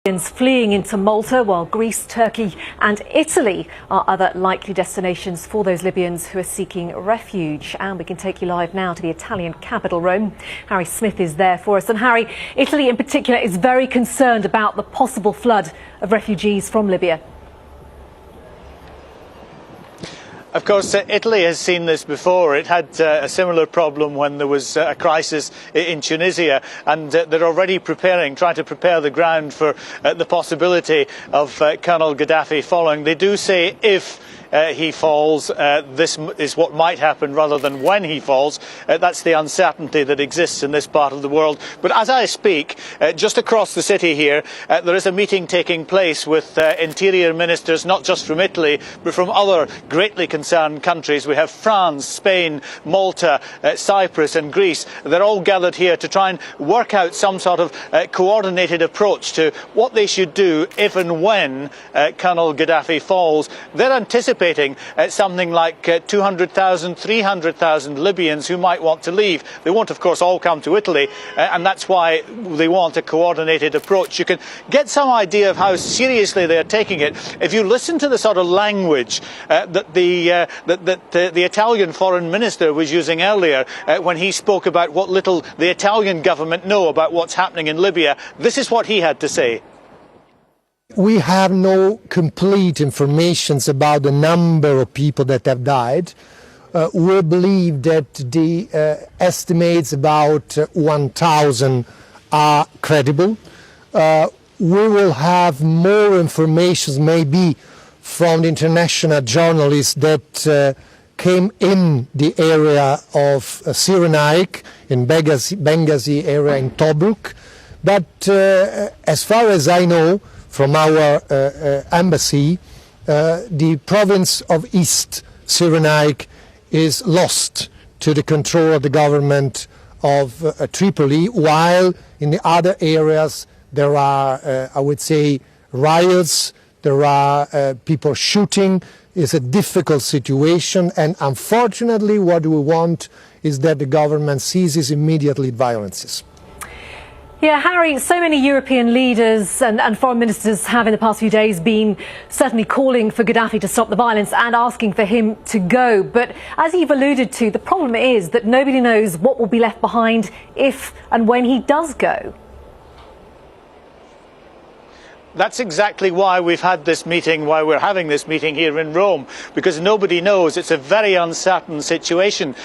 Fleeing into Malta, while Greece, Turkey and Italy are other likely destinations for those Libyans who are seeking refuge. And we can take you live now to the Italian capital, Rome. Harry Smith is there for us. And Harry, Italy in particular is very concerned about the possible flood of refugees from Libya. Of course, Italy has seen this before. It had a similar problem when there was a crisis in Tunisia, and they're already trying to prepare the ground for the possibility of Colonel Gaddafi falling. They do say if he falls, this is what might happen rather than when he falls. That's the uncertainty that exists in this part of the world. But as I speak, just across the city here, there is a meeting taking place with interior ministers, not just from Italy, but from other greatly concerned countries. We have France, Spain, Malta, Cyprus and Greece. They're all gathered here to try and work out some sort of coordinated approach to what they should do if and when Colonel Gaddafi falls. They're anticipating something like 200,000, 300,000 Libyans who might want to leave. They won't, of course, all come to Italy, and that's why they want a coordinated approach. You can get some idea of how seriously they are taking it if you listen to the sort of language that the Italian foreign minister was using earlier when he spoke about what little the Italian government know about what's happening in Libya. This is what he had to say. We have no complete information about the number of people that have died. We believe that the estimates about 1,000 are credible. We will have more information maybe from the international journalists that came in the area of Cyrenaic, in Benghazi area in Tobruk. But as far as I know, from our embassy, the province of East Cyrenaic is lost to the control of the government of Tripoli, while in the other areas there are, I would say, riots, there are people shooting. It's a difficult situation, and unfortunately what we want is that the government ceases immediately violences. Yeah, Harry, so many European leaders and foreign ministers have in the past few days been certainly calling for Gaddafi to stop the violence and asking for him to go. But as you've alluded to, the problem is that nobody knows what will be left behind if and when he does go. That's exactly why we've had this meeting, why we're having this meeting here in Rome, because nobody knows. It's a very uncertain situation.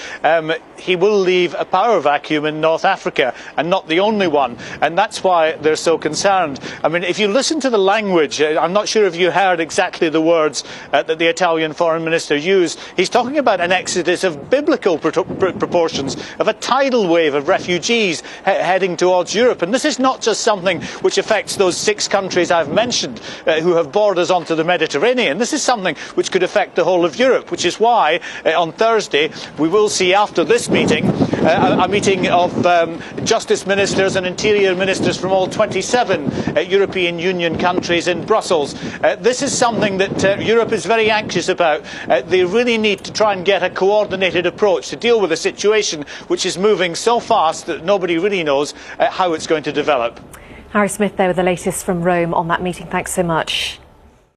He will leave a power vacuum in North Africa, and not the only one, and that's why they're so concerned. I mean, if you listen to the language, I'm not sure if you heard exactly the words that the Italian foreign minister used. He's talking about an exodus of biblical proportions, of a tidal wave of refugees heading towards Europe. And this is not just something which affects those 6 countries I've mentioned who have borders onto the Mediterranean. This is something which could affect the whole of Europe, which is why on Thursday we will see, after this meeting, a meeting of justice ministers and interior ministers from all 27 European Union countries in Brussels. This is something that Europe is very anxious about. They really need to try and get a coordinated approach to deal with a situation which is moving so fast that nobody really knows how it's going to develop. Harry Smith there with the latest from Rome on that meeting. Thanks so much.